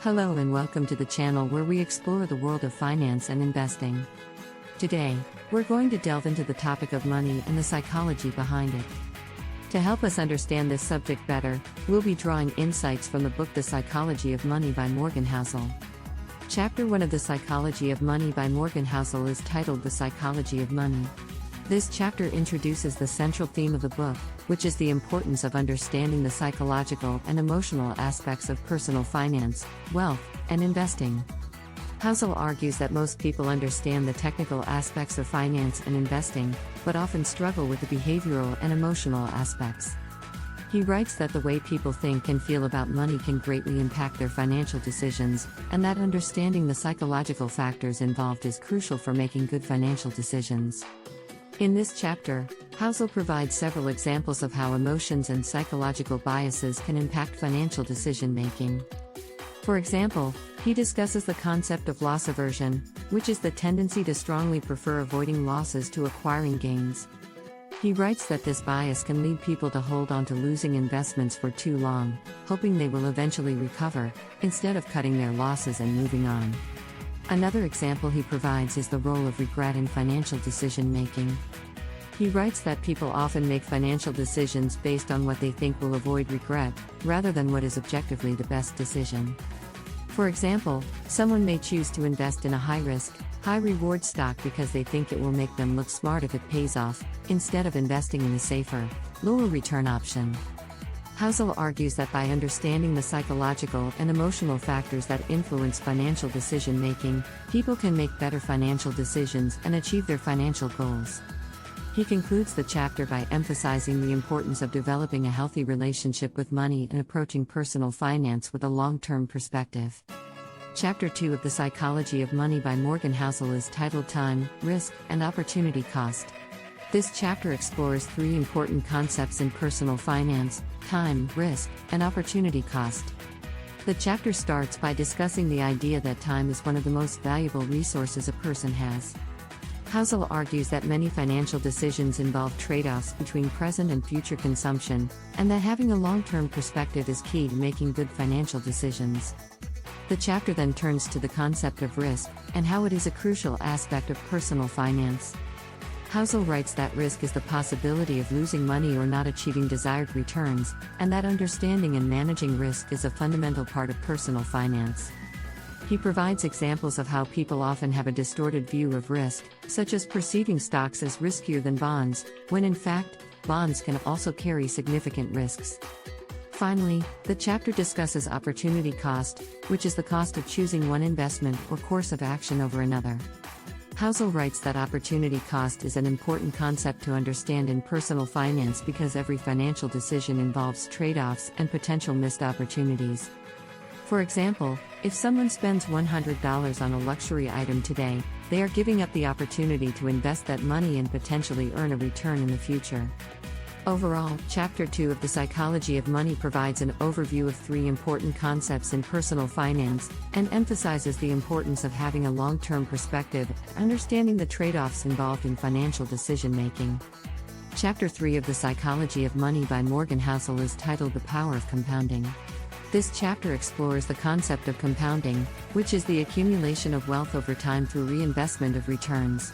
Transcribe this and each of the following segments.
Hello and welcome to the channel where we explore the world of finance and investing. Today, we're going to delve into the topic of money and the psychology behind it. To help us understand this subject better, we'll be drawing insights from the book The Psychology of Money by Morgan Housel. Chapter 1 of The Psychology of Money by Morgan Housel is titled The Psychology of Money. This chapter introduces the central theme of the book, which is the importance of understanding the psychological and emotional aspects of personal finance, wealth, and investing. Housel argues that most people understand the technical aspects of finance and investing, but often struggle with the behavioral and emotional aspects. He writes that the way people think and feel about money can greatly impact their financial decisions, and that understanding the psychological factors involved is crucial for making good financial decisions. In this chapter, Housel provides several examples of how emotions and psychological biases can impact financial decision-making. For example, he discusses the concept of loss aversion, which is the tendency to strongly prefer avoiding losses to acquiring gains. He writes that this bias can lead people to hold on to losing investments for too long, hoping they will eventually recover, instead of cutting their losses and moving on. Another example he provides is the role of regret in financial decision-making. He writes that people often make financial decisions based on what they think will avoid regret, rather than what is objectively the best decision. For example, someone may choose to invest in a high-risk, high-reward stock because they think it will make them look smart if it pays off, instead of investing in a safer, lower-return option. Housel argues that by understanding the psychological and emotional factors that influence financial decision-making, people can make better financial decisions and achieve their financial goals. He concludes the chapter by emphasizing the importance of developing a healthy relationship with money and approaching personal finance with a long-term perspective. Chapter 2 of The Psychology of Money by Morgan Housel is titled Time, Risk, and Opportunity Cost. This chapter explores three important concepts in personal finance: time, risk, and opportunity cost. The chapter starts by discussing the idea that time is one of the most valuable resources a person has. Housel argues that many financial decisions involve trade-offs between present and future consumption, and that having a long-term perspective is key to making good financial decisions. The chapter then turns to the concept of risk, and how it is a crucial aspect of personal finance. Housel writes that risk is the possibility of losing money or not achieving desired returns, and that understanding and managing risk is a fundamental part of personal finance. He provides examples of how people often have a distorted view of risk, such as perceiving stocks as riskier than bonds, when in fact, bonds can also carry significant risks. Finally, the chapter discusses opportunity cost, which is the cost of choosing one investment or course of action over another. Housel writes that opportunity cost is an important concept to understand in personal finance because every financial decision involves trade-offs and potential missed opportunities. For example, if someone spends $100 on a luxury item today, they are giving up the opportunity to invest that money and potentially earn a return in the future. Overall, Chapter 2 of The Psychology of Money provides an overview of three important concepts in personal finance, and emphasizes the importance of having a long-term perspective and understanding the trade-offs involved in financial decision-making. Chapter 3 of The Psychology of Money by Morgan Housel is titled The Power of Compounding. This chapter explores the concept of compounding, which is the accumulation of wealth over time through reinvestment of returns.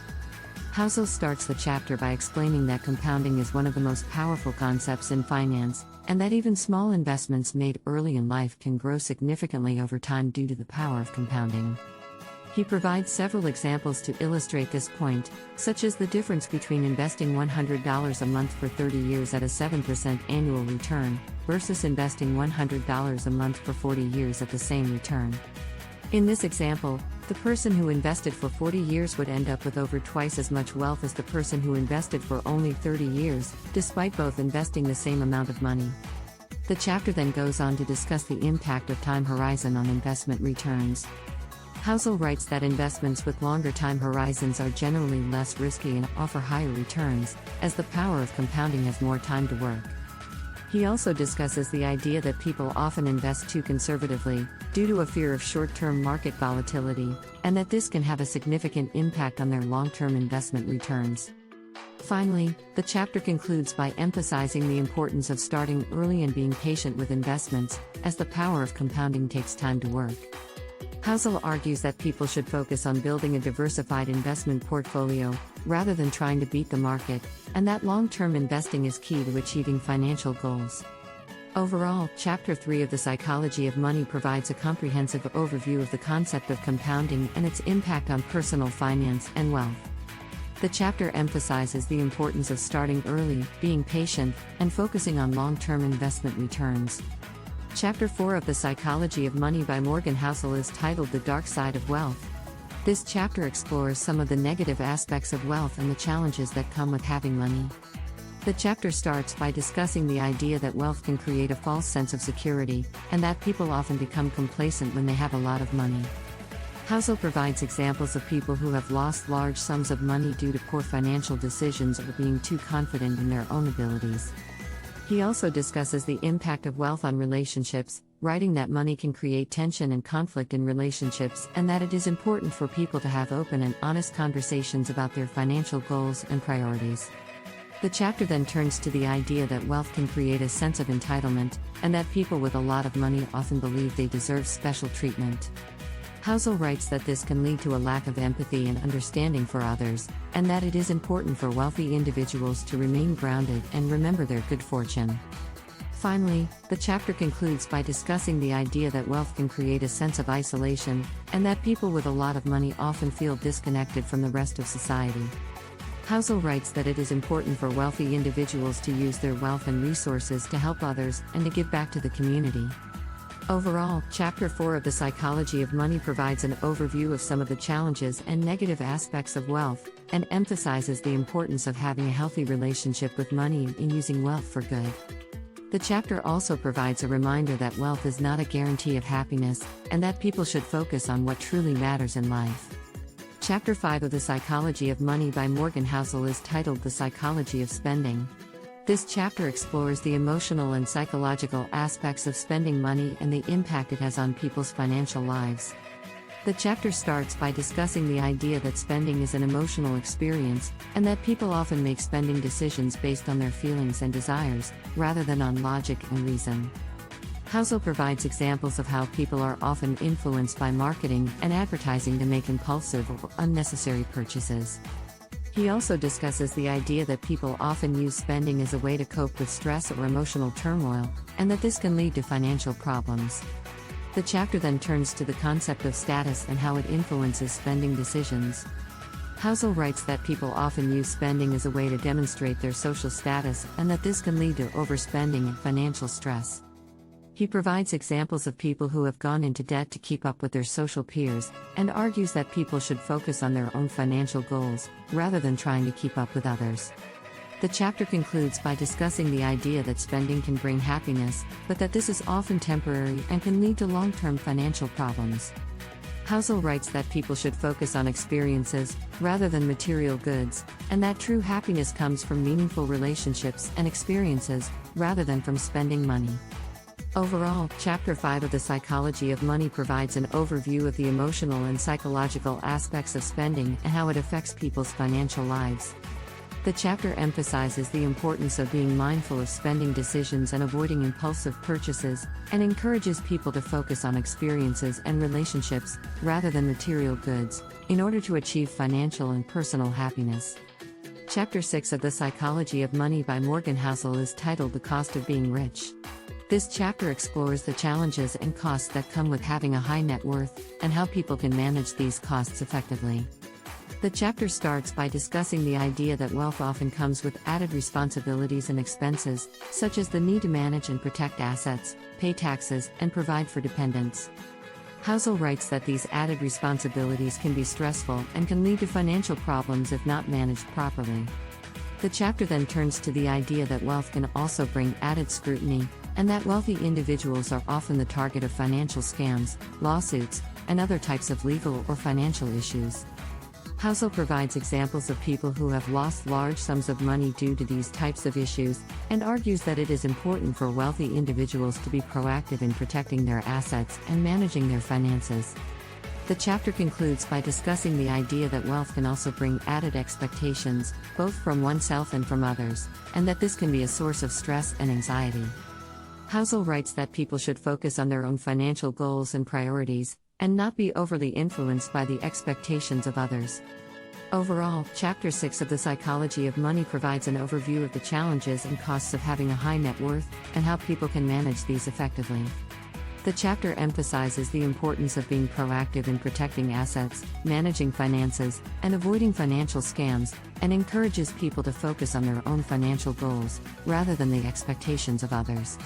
Housel starts the chapter by explaining that compounding is one of the most powerful concepts in finance, and that even small investments made early in life can grow significantly over time due to the power of compounding. He provides several examples to illustrate this point, such as the difference between investing $100 a month for 30 years at a 7% annual return, versus investing $100 a month for 40 years at the same return. In this example, the person who invested for 40 years would end up with over twice as much wealth as the person who invested for only 30 years, despite both investing the same amount of money. The chapter then goes on to discuss the impact of time horizon on investment returns. Housel writes that investments with longer time horizons are generally less risky and offer higher returns, as the power of compounding has more time to work. He also discusses the idea that people often invest too conservatively, due to a fear of short-term market volatility, and that this can have a significant impact on their long-term investment returns. Finally, the chapter concludes by emphasizing the importance of starting early and being patient with investments, as the power of compounding takes time to work. Housel argues that people should focus on building a diversified investment portfolio, rather than trying to beat the market, and that long-term investing is key to achieving financial goals. Overall, Chapter 3 of The Psychology of Money provides a comprehensive overview of the concept of compounding and its impact on personal finance and wealth. The chapter emphasizes the importance of starting early, being patient, and focusing on long-term investment returns. Chapter 4 of The Psychology of Money by Morgan Housel is titled The Dark Side of Wealth. This chapter explores some of the negative aspects of wealth and the challenges that come with having money. The chapter starts by discussing the idea that wealth can create a false sense of security, and that people often become complacent when they have a lot of money. Housel provides examples of people who have lost large sums of money due to poor financial decisions or being too confident in their own abilities. He also discusses the impact of wealth on relationships, writing that money can create tension and conflict in relationships and that it is important for people to have open and honest conversations about their financial goals and priorities. The chapter then turns to the idea that wealth can create a sense of entitlement, and that people with a lot of money often believe they deserve special treatment. Housel writes that this can lead to a lack of empathy and understanding for others, and that it is important for wealthy individuals to remain grounded and remember their good fortune. Finally, the chapter concludes by discussing the idea that wealth can create a sense of isolation, and that people with a lot of money often feel disconnected from the rest of society. Housel writes that it is important for wealthy individuals to use their wealth and resources to help others and to give back to the community. Overall, Chapter 4 of The Psychology of Money provides an overview of some of the challenges and negative aspects of wealth, and emphasizes the importance of having a healthy relationship with money and using wealth for good. The chapter also provides a reminder that wealth is not a guarantee of happiness, and that people should focus on what truly matters in life. Chapter 5 of The Psychology of Money by Morgan Housel is titled The Psychology of Spending. This chapter explores the emotional and psychological aspects of spending money and the impact it has on people's financial lives. The chapter starts by discussing the idea that spending is an emotional experience, and that people often make spending decisions based on their feelings and desires, rather than on logic and reason. Housel provides examples of how people are often influenced by marketing and advertising to make impulsive or unnecessary purchases. He also discusses the idea that people often use spending as a way to cope with stress or emotional turmoil, and that this can lead to financial problems. The chapter then turns to the concept of status and how it influences spending decisions. Housel writes that people often use spending as a way to demonstrate their social status, and that this can lead to overspending and financial stress. He provides examples of people who have gone into debt to keep up with their social peers, and argues that people should focus on their own financial goals, rather than trying to keep up with others. The chapter concludes by discussing the idea that spending can bring happiness, but that this is often temporary and can lead to long-term financial problems. Housel writes that people should focus on experiences, rather than material goods, and that true happiness comes from meaningful relationships and experiences, rather than from spending money. Overall, Chapter 5 of The Psychology of Money provides an overview of the emotional and psychological aspects of spending and how it affects people's financial lives. The chapter emphasizes the importance of being mindful of spending decisions and avoiding impulsive purchases, and encourages people to focus on experiences and relationships, rather than material goods, in order to achieve financial and personal happiness. Chapter 6 of The Psychology of Money by Morgan Housel is titled The Cost of Being Rich. This chapter explores the challenges and costs that come with having a high net worth, and how people can manage these costs effectively. The chapter starts by discussing the idea that wealth often comes with added responsibilities and expenses, such as the need to manage and protect assets, pay taxes, and provide for dependents. Housel writes that these added responsibilities can be stressful and can lead to financial problems if not managed properly. The chapter then turns to the idea that wealth can also bring added scrutiny, and that wealthy individuals are often the target of financial scams, lawsuits, and other types of legal or financial issues. Housel provides examples of people who have lost large sums of money due to these types of issues, and argues that it is important for wealthy individuals to be proactive in protecting their assets and managing their finances. The chapter concludes by discussing the idea that wealth can also bring added expectations, both from oneself and from others, and that this can be a source of stress and anxiety. Housel writes that people should focus on their own financial goals and priorities, and not be overly influenced by the expectations of others. Overall, Chapter 6 of The Psychology of Money provides an overview of the challenges and costs of having a high net worth, and how people can manage these effectively. The chapter emphasizes the importance of being proactive in protecting assets, managing finances, and avoiding financial scams, and encourages people to focus on their own financial goals, rather than the expectations of others.